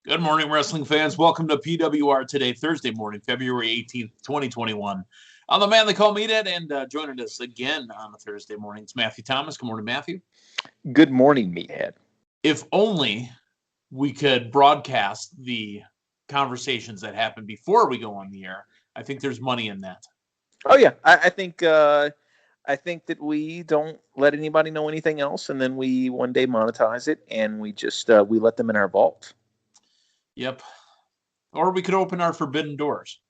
Good morning, wrestling fans. Welcome to PWR today, Thursday morning, February 18th, 2021. I'm the man they call Meathead, and joining us again on a Thursday morning, it's Matthew Thomas. Good morning, Matthew. Good morning, Meathead. If only we could broadcast the conversations that happen before we go on the air. I think there's money in that. Oh, yeah. I think that we don't let anybody know anything else, and then we one day monetize it, and we just we let them in our vault. Yep. Or we could open our forbidden doors.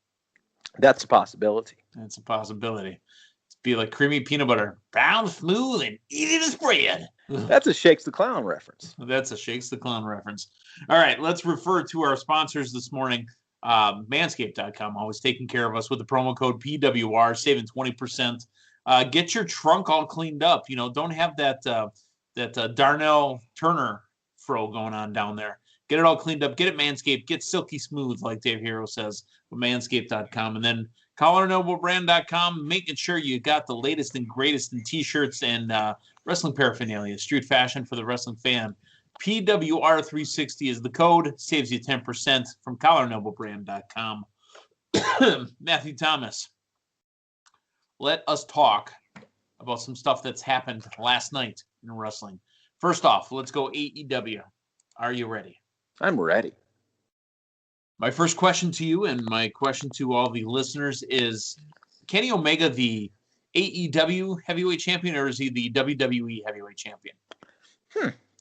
That's a possibility. That's a possibility. It's be like creamy peanut butter, brown, smooth, and eat it as bread. That's a Shakes the Clown reference. That's a Shakes the Clown reference. All right, let's refer to our sponsors this morning. Manscaped.com, always taking care of us with the promo code PWR, saving 20%. Get your trunk all cleaned up. You know, don't have that Darnell Turner fro going on down there. Get it all cleaned up. Get it Manscaped. Get silky smooth, like Dave Hero says, with Manscaped.com. And then CollarNobleBrand.com, making sure you got the latest and greatest in T-shirts and wrestling paraphernalia, street fashion for the wrestling fan. PWR360 is the code. Saves you 10% from CollarNobleBrand.com. Matthew Thomas, let us talk about some stuff that's happened last night in wrestling. First off, let's go AEW. Are you ready? I'm ready. My first question to you and my question to all the listeners is, Kenny Omega the AEW heavyweight champion, or is he the WWE heavyweight champion?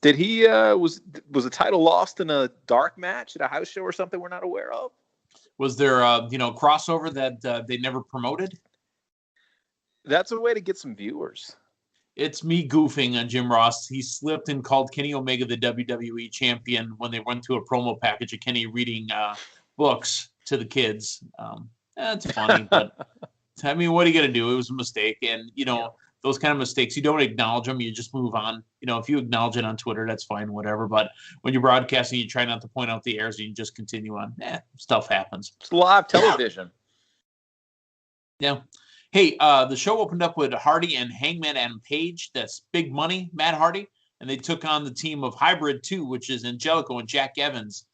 Did he was the title lost in a dark match at a house show or something we're not aware of? Was there crossover that they never promoted? That's a way to get some viewers. It's me goofing on Jim Ross. He slipped and called Kenny Omega the WWE champion when they went to a promo package of Kenny reading books to the kids. That's funny, but I mean, what are you going to do? It was a mistake. And, those kind of mistakes, you don't acknowledge them. You just move on. If you acknowledge it on Twitter, that's fine, whatever. But when you're broadcasting, you try not to point out the errors and you just continue on. Stuff happens. It's live television. Yeah. Hey, the show opened up with Hardy and Hangman Adam Page. That's Big Money, Matt Hardy. And they took on the team of Hybrid 2, which is Angelico and Jack Evans.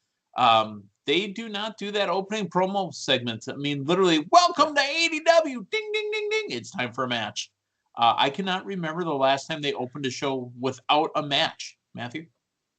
They do not do that opening promo segment. I mean, literally, welcome to AEW. Ding, ding, ding, ding. It's time for a match. I cannot remember the last time they opened a show without a match. Matthew?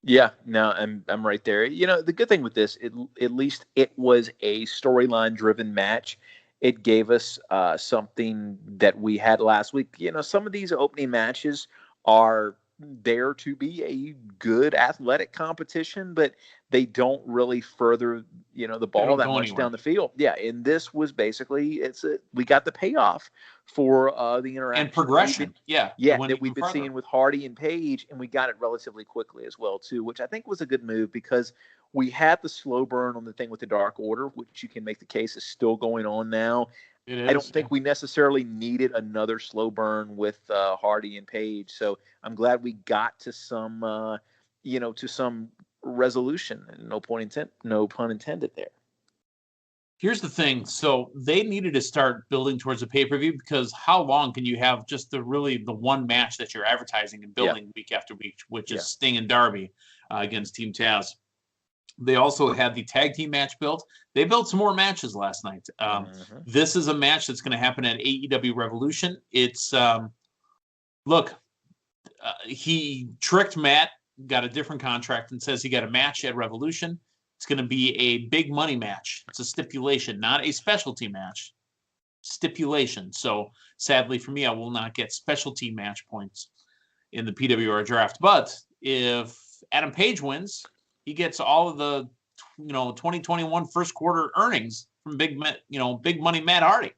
Yeah, no, I'm right there. The good thing with this, at least it was a storyline-driven match. It gave us something that we had last week. Some of these opening matches are there to be a good athletic competition, but they don't really further, the ball that much down the field. Yeah, and this was basically we got the payoff for the interaction and progression. That we've been seeing with Hardy and Page, and we got it relatively quickly as well too, which I think was a good move because we had the slow burn on the thing with the Dark Order, which you can make the case is still going on now. I don't think we necessarily needed another slow burn with Hardy and Page. So I'm glad we got to some, to some resolution. No pun intended there. Here's the thing. So they needed to start building towards a pay-per-view because how long can you have just the one match that you're advertising and building week after week, which is Sting and Darby against Team Taz. They also had the tag team match built. They built some more matches last night. This is a match that's going to happen at AEW Revolution. It's, he tricked Matt, got a different contract, and says he got a match at Revolution. It's going to be a big money match. It's a stipulation, not a specialty match. Stipulation. So sadly for me, I will not get specialty match points in the PWR draft. But if Adam Page wins, he gets all of the, 2021 first quarter earnings from Big Money Matt Hardy.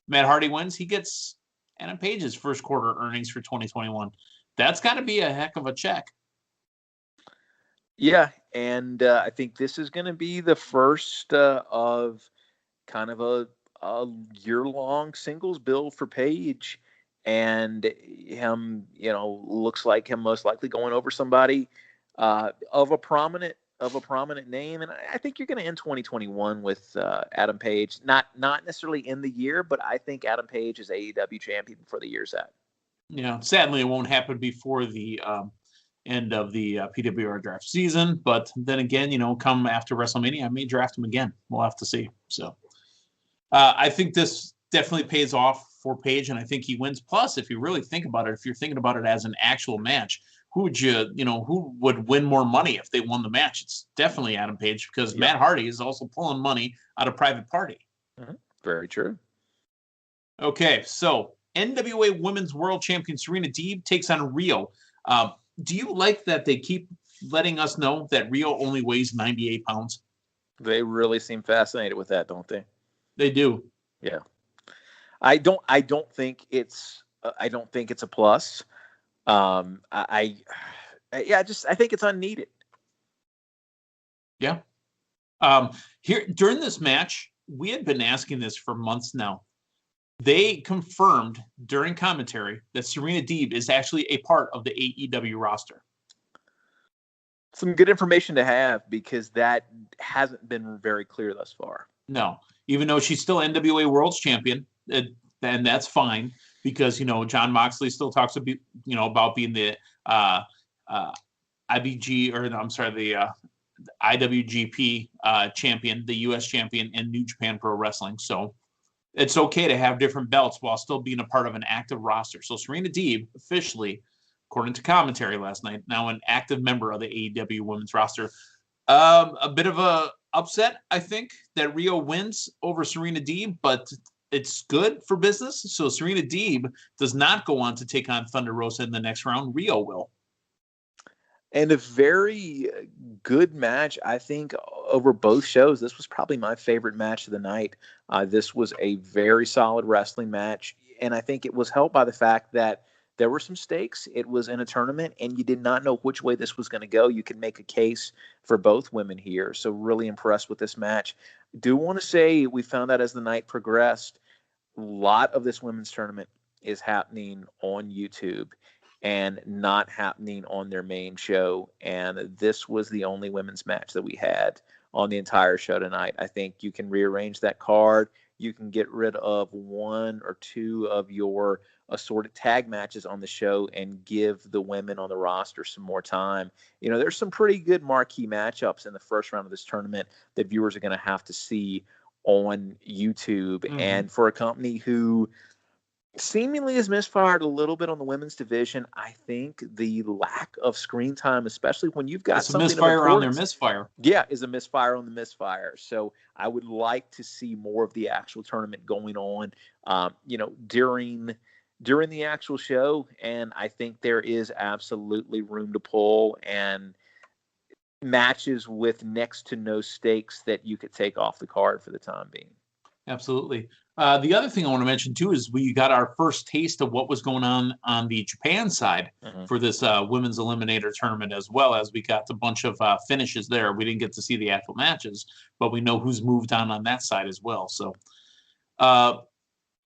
Matt Hardy wins, he gets Adam Page's first quarter earnings for 2021. That's got to be a heck of a check. Yeah, and I think this is going to be the first of kind of a year-long singles build for Page, and him, looks like him most likely going over somebody of a prominent name, and I think you're going to end 2021 with Adam Page. Not necessarily in the year, but I think Adam Page is AEW champion before the year's out. Yeah, sadly, it won't happen before the end of the PWR draft season. But then again, come after WrestleMania, I may draft him again. We'll have to see. So I think this definitely pays off for Page, and I think he wins. Plus, if you really think about it, if you're thinking about it as an actual match, who would win more money if they won the match? It's definitely Adam Page, because Matt Hardy is also pulling money out of Private Party. Mm-hmm. Very true. Okay, so NWA Women's World Champion Serena Deeb takes on Rio. Do you like that they keep letting us know that Rio only weighs 98 pounds? They really seem fascinated with that, don't they? They do. Yeah. I don't think it's a plus. I think it's unneeded. Yeah. Here during this match, we had been asking this for months now. They confirmed during commentary that Serena Deeb is actually a part of the AEW roster. Some good information to have, because that hasn't been very clear thus far. No, even though she's still NWA World's Champion, and that's fine, because John Moxley still talks about being the IWGP champion, the U.S. champion in New Japan Pro Wrestling. So it's okay to have different belts while still being a part of an active roster. So Serena Deeb, officially, according to commentary last night, now an active member of the AEW women's roster. A bit of a upset, I think, that Rio wins over Serena Deeb, but it's good for business. So Serena Deeb does not go on to take on Thunder Rosa in the next round. Rio will. And a very good match, I think, over both shows. This was probably my favorite match of the night. This was a very solid wrestling match, and I think it was helped by the fact that there were some stakes. It was in a tournament, and you did not know which way this was going to go. You can make a case for both women here, so really impressed with this match. Do want to say we found out as the night progressed, a lot of this women's tournament is happening on YouTube and not happening on their main show. And this was the only women's match that we had on the entire show tonight. I think you can rearrange that card. You can get rid of one or two of your assorted tag matches on the show and give the women on the roster some more time. There's some pretty good marquee matchups in the first round of this tournament that viewers are going to have to see on YouTube. Mm-hmm. And for a company who seemingly has misfired a little bit on the women's division, I think the lack of screen time, especially when you've got something misfire on their misfire. Yeah, is a misfire on the misfire. So I would like to see more of the actual tournament going on, during the actual show. And I think there is absolutely room to pull and matches with next to no stakes that you could take off the card for the time being. Absolutely. The other thing I want to mention, too, is we got our first taste of what was going on the Japan side for this women's eliminator tournament, as well as we got a bunch of finishes there. We didn't get to see the actual matches, but we know who's moved on that side as well. So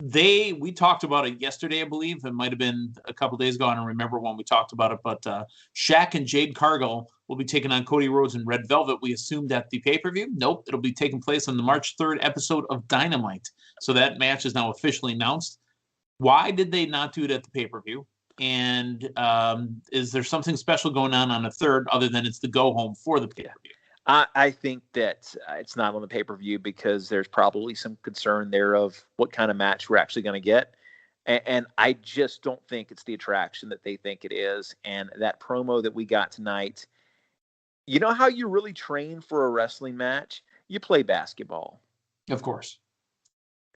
we talked about it yesterday, I believe. It might have been a couple days ago. I don't remember when we talked about it, but Shaq and Jade Cargill will be taking on Cody Rhodes and Red Velvet. We assumed at the pay-per-view. Nope, it'll be taking place on the March 3rd episode of Dynamite. So that match is now officially announced. Why did they not do it at the pay-per-view? And is there something special going on the 3rd other than it's the go-home for the pay-per-view? I think that it's not on the pay-per-view because there's probably some concern there of what kind of match we're actually going to get. And I just don't think it's the attraction that they think it is. And that promo that we got tonight, you know how you really train for a wrestling match? You play basketball. Of course.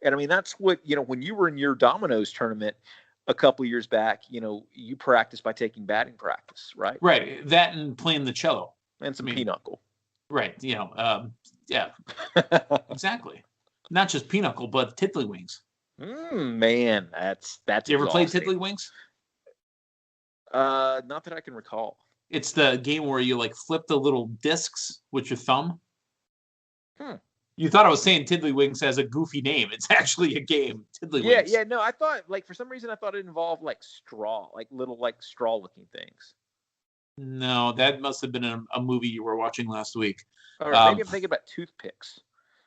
And I mean, that's what, when you were in your dominoes tournament a couple years back, you practiced by taking batting practice, right? Right. That and playing the cello. And some pinochle. Right. Yeah, exactly. Not just pinochle, but tiddlywinks. Man, that's you ever play tiddlywinks? Not that I can recall. It's the game where you flip the little discs with your thumb. You thought I was saying tiddlywinks as a goofy name. It's actually a game. Tiddlywinks. Yeah. No, I thought for some reason I thought it involved straw, little straw looking things. No, that must have been a movie you were watching last week. All right, maybe I'm thinking about toothpicks.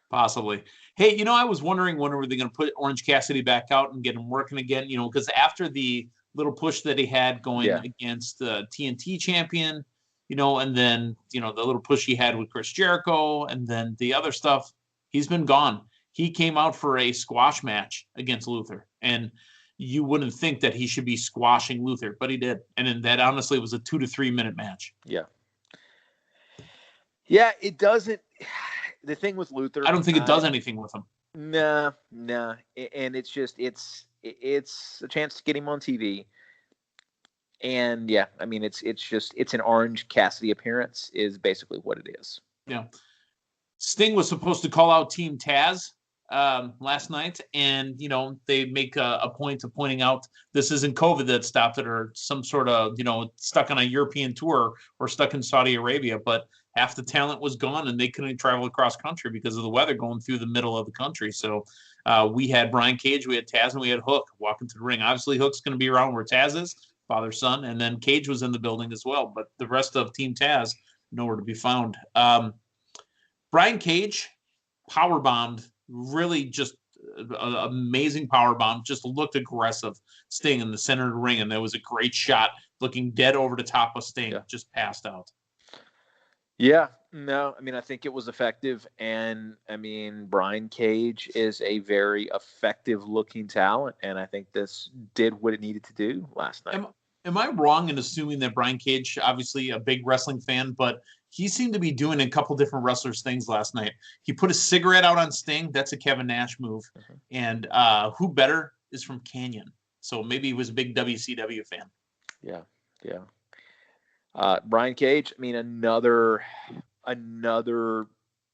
Possibly. Hey, I was wondering when were they going to put Orange Cassidy back out and get him working again? Because after the little push that he had going Yeah. against the TNT champion, and then, the little push he had with Chris Jericho, and then the other stuff, he's been gone. He came out for a squash match against Luther, and you wouldn't think that he should be squashing Luther, but he did. And then that honestly was a 2 to 3 minute match. Yeah. Yeah, it doesn't. The thing with Luther, I don't think it does anything with him. Nah. And it's just, it's a chance to get him on TV. And yeah, I mean, it's an Orange Cassidy appearance is basically what it is. Yeah. Sting was supposed to call out Team Taz last night, and they make a point of pointing out this isn't COVID that stopped it, or some sort of stuck on a European tour or stuck in Saudi Arabia, but half the talent was gone and they couldn't travel across country because of the weather going through the middle of the country. So we had Brian Cage, we had Taz, and we had Hook walking to the ring. Obviously Hook's going to be around where Taz is, father son, and then Cage was in the building as well, but the rest of Team Taz nowhere to be found. Brian Cage powerbombed, really just an amazing powerbomb, just looked aggressive. Sting in the center of the ring, and there was a great shot looking dead over the top of Sting, just passed out. Yeah, no, I mean, I think it was effective, and I mean, Brian Cage is a very effective looking talent, and I think this did what it needed to do last night. Am I wrong in assuming that Brian Cage, obviously a big wrestling fan, but he seemed to be doing a couple different wrestlers' things last night? He put a cigarette out on Sting. That's a Kevin Nash move. Mm-hmm. And Who Better is from Canyon. So maybe he was a big WCW fan. Yeah. Brian Cage, I mean, another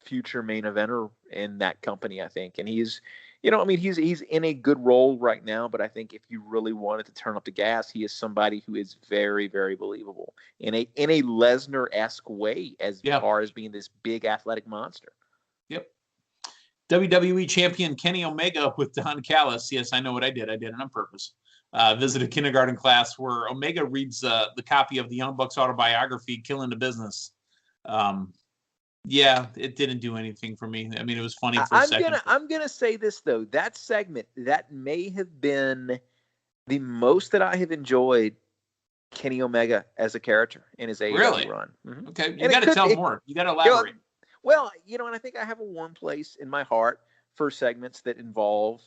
future main eventer in that company, I think. And he's in a good role right now, but I think if you really wanted to turn up the gas, he is somebody who is very, very believable in a Lesnar-esque way as far as being this big athletic monster. Yep. WWE champion Kenny Omega with Don Callis. Yes, I know what I did. I did it on purpose. Visited kindergarten class where Omega reads the copy of the Young Bucks autobiography, Killing the Business. Yeah, it didn't do anything for me. I mean, it was funny for a second. I'm gonna say this though. That segment, that may have been the most that I have enjoyed Kenny Omega as a character in his AEW run. Mm-hmm. Okay, you got to tell more. You got to elaborate. Well, and I think I have a warm place in my heart for segments that involve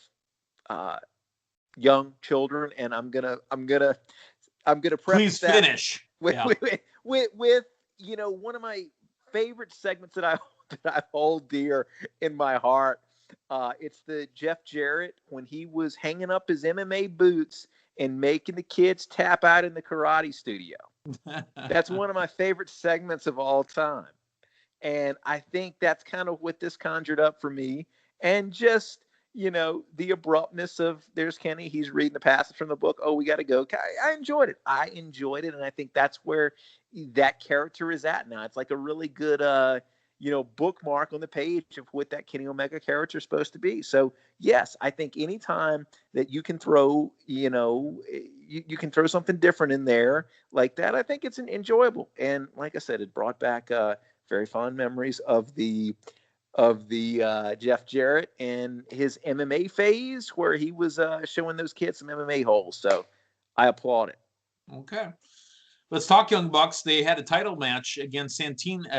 young children, and I'm gonna preface Please that finish with one of my favorite segments that I hold dear in my heart. It's the Jeff Jarrett when he was hanging up his MMA boots and making the kids tap out in the karate studio. That's one of my favorite segments of all time. And I think that's kind of what this conjured up for me. And just, the abruptness of there's Kenny, he's reading the passage from the book. Oh, we got to go. I enjoyed it. And I think that's where that character is at now. It's like a really good, bookmark on the page of what that Kenny Omega character is supposed to be. So yes, I think anytime that you can throw, you can throw something different in there like that, I think it's enjoyable. And like I said, it brought back very fond memories of the Jeff Jarrett and his MMA phase where he was showing those kids some MMA holes. So I applaud it. Okay. Let's talk Young Bucks. They had a title match against Santana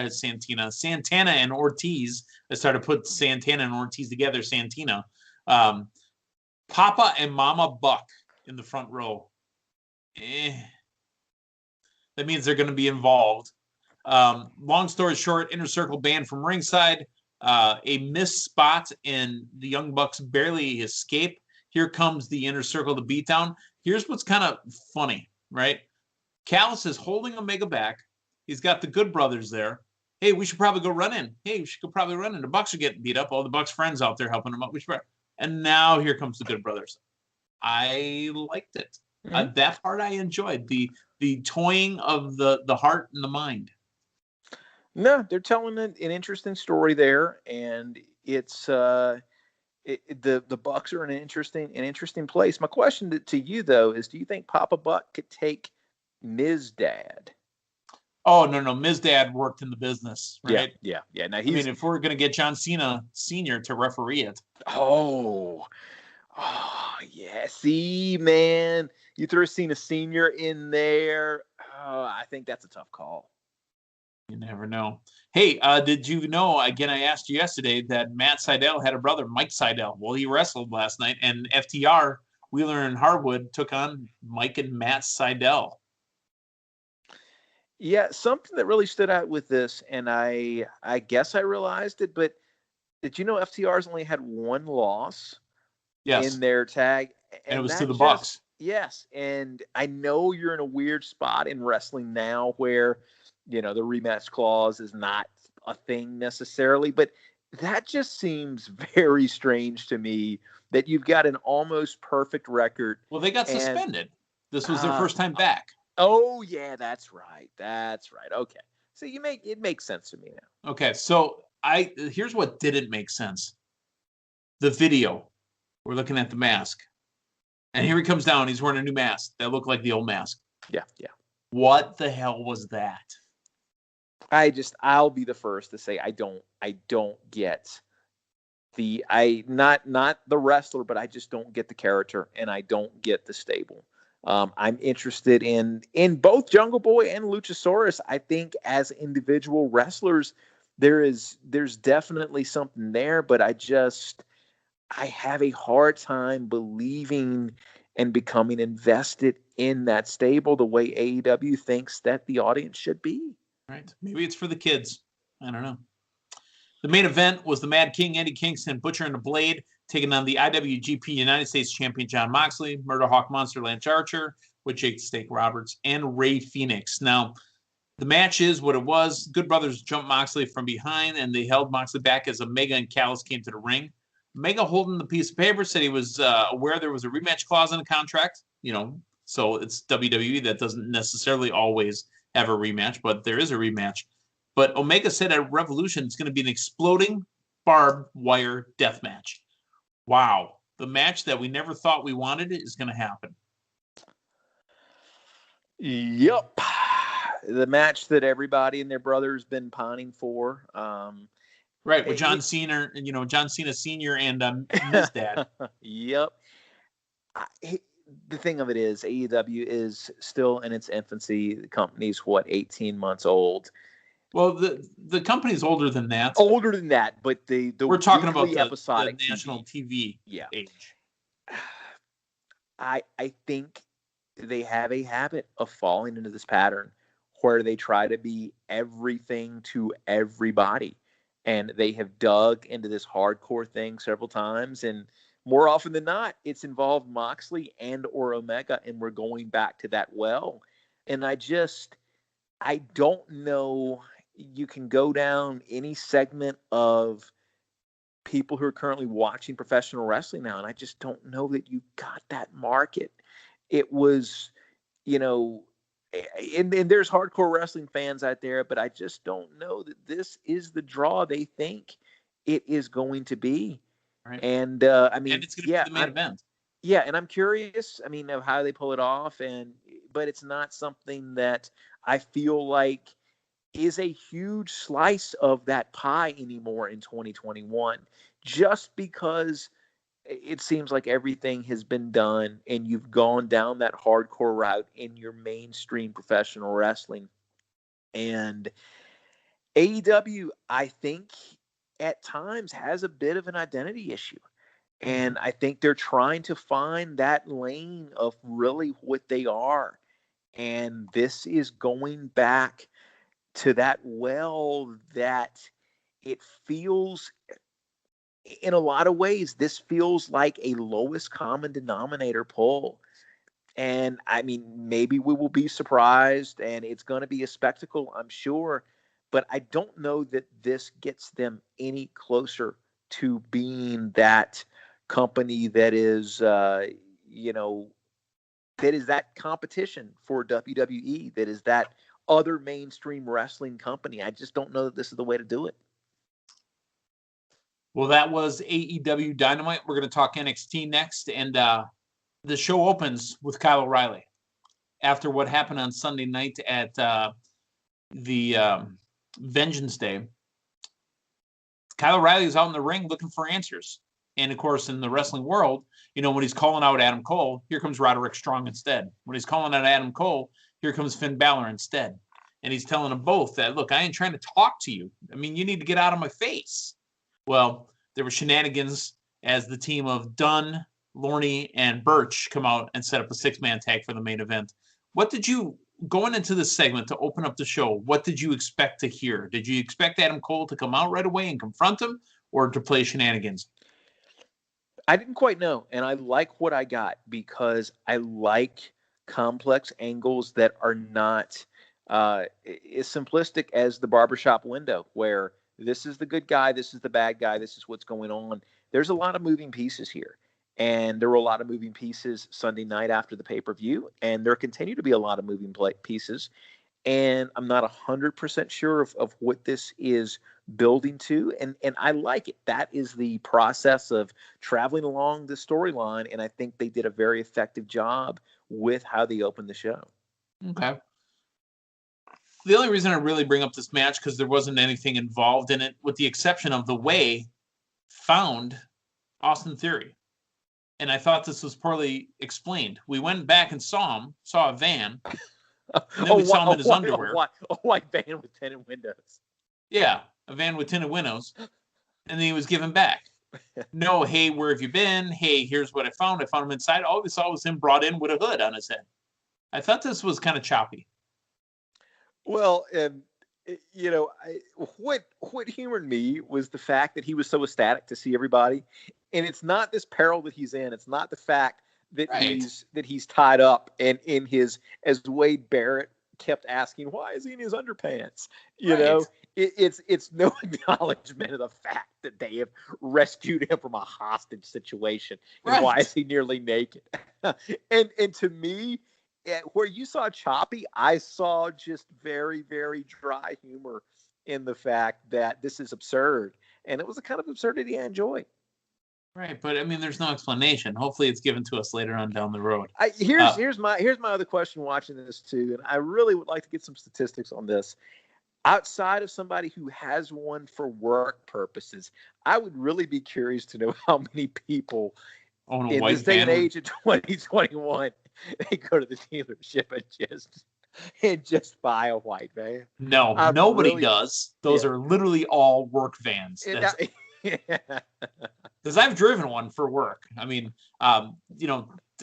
and Ortiz. They started to put Santana and Ortiz together, Santina. Papa and Mama Buck in the front row. That means they're going to be involved. Long story short, Inner Circle banned from ringside. A missed spot, and the Young Bucks barely escape. Here comes the Inner Circle to beatdown. Here's what's kind of funny, right? Callis is holding Omega back. He's got the Good Brothers there. Hey, we should probably go run in. Hey, we should go probably run in. The Bucks are getting beat up. All the Bucks friends out there helping them up. And now here comes the Good Brothers. I liked it. Mm-hmm. That part I enjoyed. The toying of the heart and the mind. No, they're telling an interesting story there, and it's the Bucks are in an interesting place. My question to you though is, do you think Papa Buck could take Ms. Dad? Oh no, Ms. Dad worked in the business, right? Yeah. Now if we're gonna get John Cena Sr. to referee it, yeah. See, man, you throw Cena Senior in there. Oh, I think that's a tough call. You never know. Hey, did you know, again, I asked you yesterday that Matt Sydal had a brother, Mike Sydal. Well, he wrestled last night, and FTR, Wheeler and Harwood, took on Mike and Matt Sydal. Yeah, something that really stood out with this, and I guess I realized it, but did you know FTR's only had one loss in their tag? And it was that to the Bucks. Yes, and I know you're in a weird spot in wrestling now where, the rematch clause is not a thing necessarily, but that just seems very strange to me that you've got an almost perfect record. Well, they got suspended. This was their first time back. Oh, yeah, that's right. Okay. So it makes sense to me now. Okay, so here's what didn't make sense. The video. We're looking at the mask. And here he comes down. He's wearing a new mask that looked like the old mask. Yeah. What the hell was that? I'll be the first to say I don't get not the wrestler, but I just don't get the character, and I don't get the stable. I'm interested in both Jungle Boy and Luchasaurus. I think as individual wrestlers, there's definitely something there, but I have a hard time believing and becoming invested in that stable the way AEW thinks that the audience should be. Right. Maybe it's for the kids. I don't know. The main event was the Mad King, Eddie Kingston, Butcher and the Blade, taking on the IWGP United States Champion Jon Moxley, Murder Hawk Monster Lance Archer, with Jake the Snake Roberts, and Ray Phoenix. Now, the match is what it was. Good Brothers jumped Moxley from behind, and they held Moxley back as Omega and Callis came to the ring. Omega, holding the piece of paper, said he was aware there was a rematch clause in the contract. So it's WWE that doesn't necessarily always have a rematch, but there is a rematch. But Omega said at Revolution it's going to be an exploding barbed wire death match. Wow. The match that we never thought we wanted is going to happen. Yep. The match that everybody and their brother has been pining for. Right, with John Cena, John Cena Sr. and Meathead. Yep. The thing of it is, AEW is still in its infancy. The company's 18 months old. Well, the company's older than that. Older than that, but we're talking about the episodic national TV age. I think they have a habit of falling into this pattern where they try to be everything to everybody. And they have dug into this hardcore thing several times. And more often than not, it's involved Moxley and or Omega. And we're going back to that well. And I don't know. You can go down any segment of people who are currently watching professional wrestling now. And I just don't know that you got that market. It was, and there's hardcore wrestling fans out there, but I just don't know that this is the draw they think it is going to be. Right. And and it's going to be the main event. Yeah, and I'm curious, of how they pull it off, but it's not something that I feel like is a huge slice of that pie anymore in 2021, just because it seems like everything has been done and you've gone down that hardcore route in your mainstream professional wrestling. And AEW, I think, at times has a bit of an identity issue. And I think they're trying to find that lane of really what they are. And this is going back to that well that it feels, in a lot of ways, this feels like a lowest common denominator pull. And maybe we will be surprised and it's going to be a spectacle, I'm sure. But I don't know that this gets them any closer to being that company that is, that is that competition for WWE, that is that other mainstream wrestling company. I just don't know that this is the way to do it. Well, that was AEW Dynamite. We're going to talk NXT next. And the show opens with Kyle O'Reilly after what happened on Sunday night at the Vengeance Day. Kyle O'Reilly is out in the ring looking for answers. And of course, in the wrestling world, when he's calling out Adam Cole, here comes Roderick Strong instead. When he's calling out Adam Cole, here comes Finn Balor instead. And he's telling them both that, look, I ain't trying to talk to you. I mean, you need to get out of my face. Well, there were shenanigans as the team of Dunn, Lorne, and Birch come out and set up a 6-man tag for the main event. What did you, going into this segment to open up the show, what did you expect to hear? Did you expect Adam Cole to come out right away and confront him, or to play shenanigans? I didn't quite know, and I like what I got because I like complex angles that are not as simplistic as the barbershop window, where this is the good guy, this is the bad guy, this is what's going on. There's a lot of moving pieces here. And there were a lot of moving pieces Sunday night after the pay-per-view, and there continue to be a lot of moving pieces. And I'm not 100% sure of what this is building to, and I like it. That is the process of traveling along the storyline, and I think they did a very effective job with how they opened the show. Okay. The only reason I really bring up this match, because there wasn't anything involved in it, with the exception of the way found Austin Theory. And I thought this was poorly explained. We went back and saw a van, and then we saw him in his underwear. A white van with tinted windows. Yeah, a van with tinted windows. And then he was given back. No, hey, where have you been? Hey, here's what I found. I found him inside. All we saw was him brought in with a hood on his head. I thought this was kind of choppy. Well, what humored me was the fact that he was so ecstatic to see everybody, and it's not this peril that he's in. It's not the fact that he's tied up and in his, as Wade Barrett kept asking, why is he in his underpants? It's no acknowledgement of the fact that they have rescued him from a hostage situation. And why is he nearly naked? and to me, where you saw choppy, I saw just very, very dry humor in the fact that this is absurd. And it was a kind of absurdity I enjoy. Right, but I mean, there's no explanation. Hopefully it's given to us later on down the road. Here's my other question watching this too, and I really would like to get some statistics on this. Outside of somebody who has one for work purposes, I would really be curious to know how many people in this day and age of 2021 they go to the dealership and just buy a white van. No, nobody does. Those are literally all work vans. Because I've driven one for work. I mean,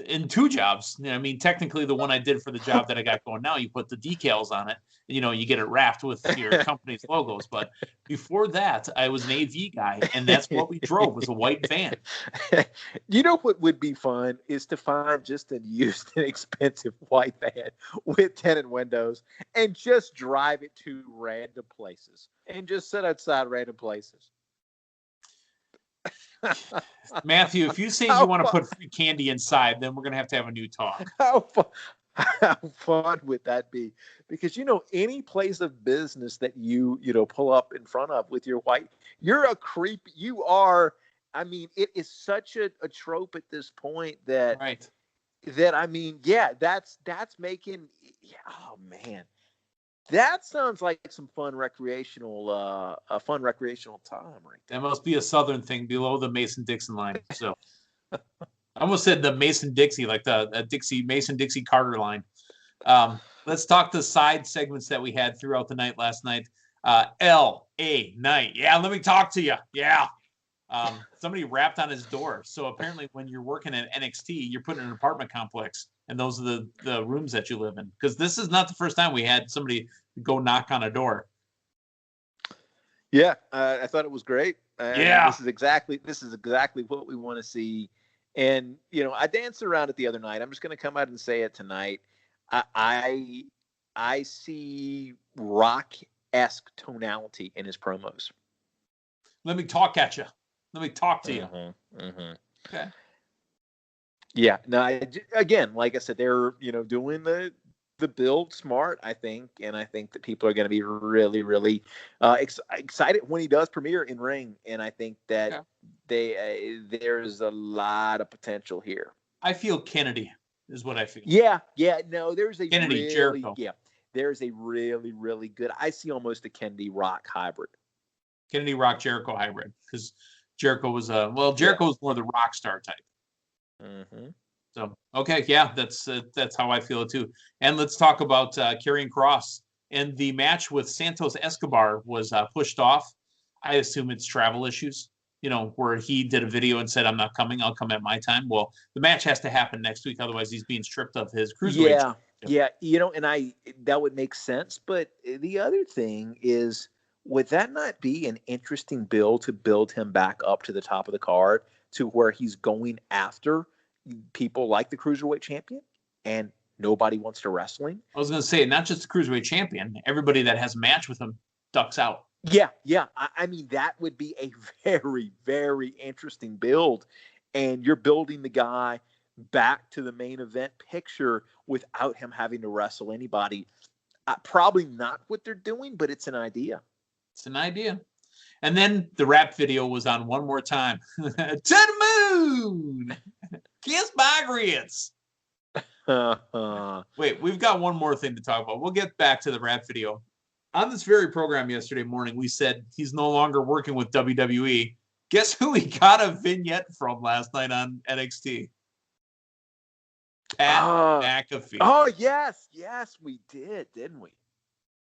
in 2 jobs. I mean, technically the one I did for the job that I got going now, you put the decals on it. You get it wrapped with your company's logos. But before that, I was an AV guy, and that's what we drove, was a white van. You know what would be fun is to find just a used and expensive white van with tinted windows and just drive it to random places and just sit outside random places. Matthew, if you say you want to put free candy inside, then we're going to have a new talk. How fun would that be? Because, any place of business that you pull up in front of with your white, you're a creep. You are, I mean, it is such a trope at this point that, that's making, oh man, that sounds like some fun recreational time right there. That must be a Southern thing below the Mason-Dixon line. So I almost said the Mason-Dixie, like the Mason-Dixie Carter line. Let's talk the side segments that we had throughout the night last night. L.A. Knight. Yeah, let me talk to you. Yeah. Somebody rapped on his door. So apparently when you're working at NXT, you're put in an apartment complex, and those are the rooms that you live in. Because this is not the first time we had somebody go knock on a door. Yeah, I thought it was great. This is exactly what we want to see. And I danced around it the other night. I'm just going to come out and say it tonight. I see Rock-esque tonality in his promos. Let me talk at you. Let me talk to you. Okay. Yeah. No. Again, like I said, they're doing the build smart, I think, and I think that people are going to be really, really excited when he does premiere in ring, and I think that there's a lot of potential here. I feel Kennedy is what I feel. Yeah. No, there's a Kennedy Jericho. Yeah, there's a really, really good. I see almost a Kennedy Rock hybrid. Kennedy Rock Jericho hybrid, because Jericho was Jericho was more the rock star type. Mm-hmm. So okay, yeah, that's how I feel it too. And let's talk about Karrion Kross. And the match with Santos Escobar was pushed off. I assume it's travel issues, where he did a video and said, "I'm not coming. I'll come at my time." Well, the match has to happen next week, otherwise he's being stripped of his cruiserweight. Yeah, and that would make sense. But the other thing is, would that not be an interesting build to build him back up to the top of the card to where he's going after people like the cruiserweight champion and nobody wants to wrestle him? I was going to say, not just the cruiserweight champion, everybody that has a match with him ducks out. Yeah. I mean, that would be a very, very interesting build. And you're building the guy back to the main event picture without him having to wrestle anybody. Probably not what they're doing, but it's an idea. It's an idea. And then the rap video was on one more time. To the moon! Kiss my grits! Wait, we've got one more thing to talk about. We'll get back to the rap video. On this very program yesterday morning, we said he's no longer working with WWE. Guess who he got a vignette from last night on NXT? Pat McAfee. Oh, yes, we did, didn't we?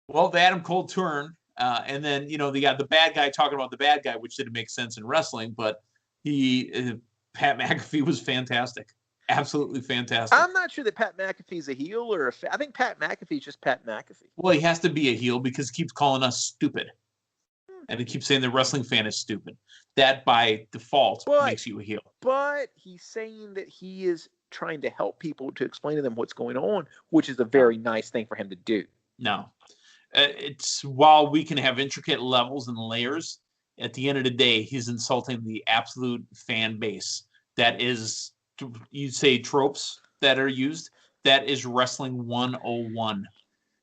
Well, the Adam Cole turn, and then, they got the bad guy talking about the bad guy, which didn't make sense in wrestling, but Pat McAfee was fantastic. Absolutely fantastic. I'm not sure that Pat McAfee's a heel I think Pat McAfee's just Pat McAfee. Well, he has to be a heel because he keeps calling us stupid. And he keeps saying the wrestling fan is stupid. That by default makes you a heel. But he's saying that he is trying to help people to explain to them what's going on, which is a very nice thing for him to do. No. It's while we can have intricate levels and layers, at the end of the day, he's insulting the absolute fan base. That is, you say tropes that are used, that is wrestling 101.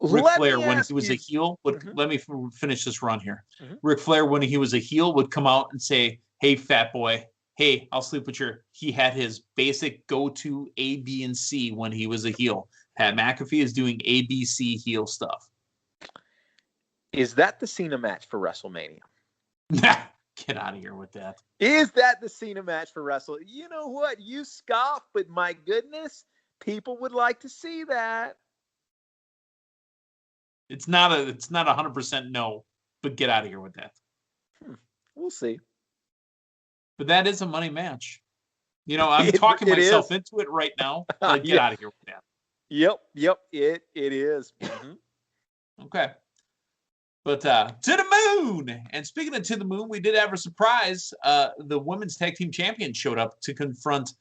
Ric Flair, when he was a heel, let me finish this run here. Mm-hmm. Ric Flair, when he was a heel, would come out and say, "Hey, fat boy, hey, I'll sleep with your." He had his basic go-to A, B, and C when he was a heel. Pat McAfee is doing A, B, C heel stuff. Is that the Cena match for WrestleMania? Get out of here with that. Is that the Cena match for WrestleMania? You know what? You scoff, but my goodness, people would like to see that. It's not 100% no, but get out of here with that. We'll see. But that is a money match. I'm talking myself into it right now. But get out of here with that. Yep, it is. Mm-hmm. Okay. But to the moon. And speaking of to the moon, we did have a surprise. The women's tag team champion showed up to confront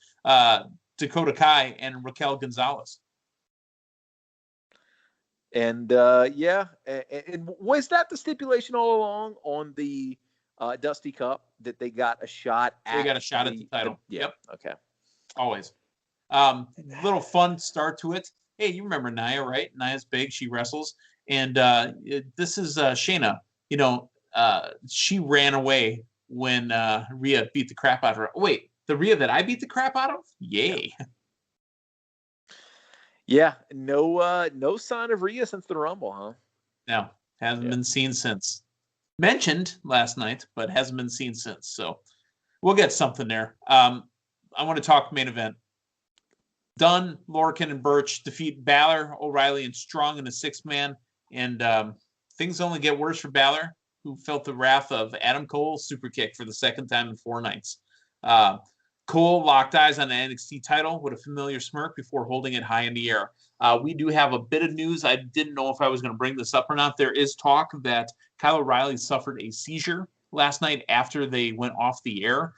Dakota Kai and Raquel Gonzalez. And and was that the stipulation all along on the Dusty Cup that they got a shot at? They got a shot at the title. Yep. Okay. Always. Little fun start to it. Hey, you remember Nia, right? Nia's big. She wrestles. And this is Shayna. She ran away when Rhea beat the crap out of her. Wait, the Rhea that I beat the crap out of? Yay. Yeah, no sign of Rhea since the Rumble, huh? No, hasn't been seen since. Mentioned last night, but hasn't been seen since. So we'll get something there. I want to talk main event. Dunn, Lorcan, and Birch defeat Balor, O'Reilly, and Strong in a 6-man. And things only get worse for Balor, who felt the wrath of Adam Cole's super kick for the second time in 4 nights. Cole locked eyes on the NXT title with a familiar smirk before holding it high in the air. We do have a bit of news. I didn't know if I was going to bring this up or not. There is talk that Kyle O'Reilly suffered a seizure last night after they went off the air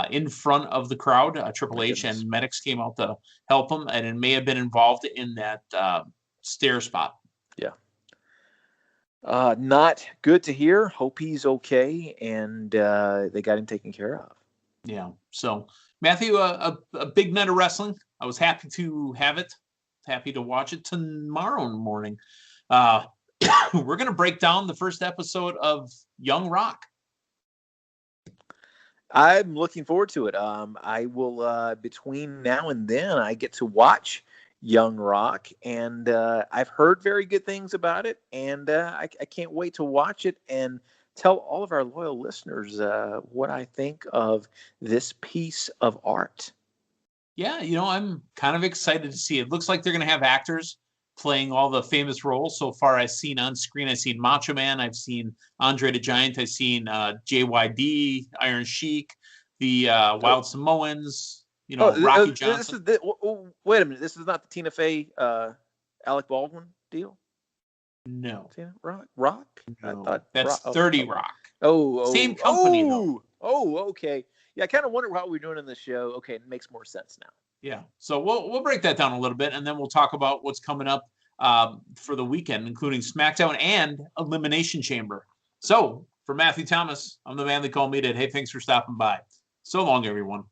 in front of the crowd. Triple H and medics came out to help him, and it may have been involved in that stair spot. Yeah. Not good to hear. Hope he's okay, and they got him taken care of. Yeah. So, Matthew, a big night of wrestling. I was happy to have it. Happy to watch it tomorrow morning. We're going to break down the first episode of Young Rock. I'm looking forward to it. I will, between now and then, I get to watch Young Rock, and I've heard very good things about it, and I can't wait to watch it and tell all of our loyal listeners what I think of this piece of art. Yeah, I'm kind of excited to see it. Looks like they're going to have actors playing all the famous roles. So far, I've seen on screen, I've seen Macho Man, I've seen Andre the Giant, I've seen JYD, Iron Sheik, the Wild Samoans, Rocky Johnson. Wait a minute. This is not the Tina Fey, Alec Baldwin deal? No. Tina Rock? No. I thought that's 30 Rock. Same company, though. Okay. Yeah, I kind of wonder what we're doing in the show. Okay, it makes more sense now. Yeah, so we'll break that down a little bit, and then we'll talk about what's coming up for the weekend, including SmackDown and Elimination Chamber. So, for Matthew Thomas, I'm the man they call Meathead. Hey, thanks for stopping by. So long, everyone.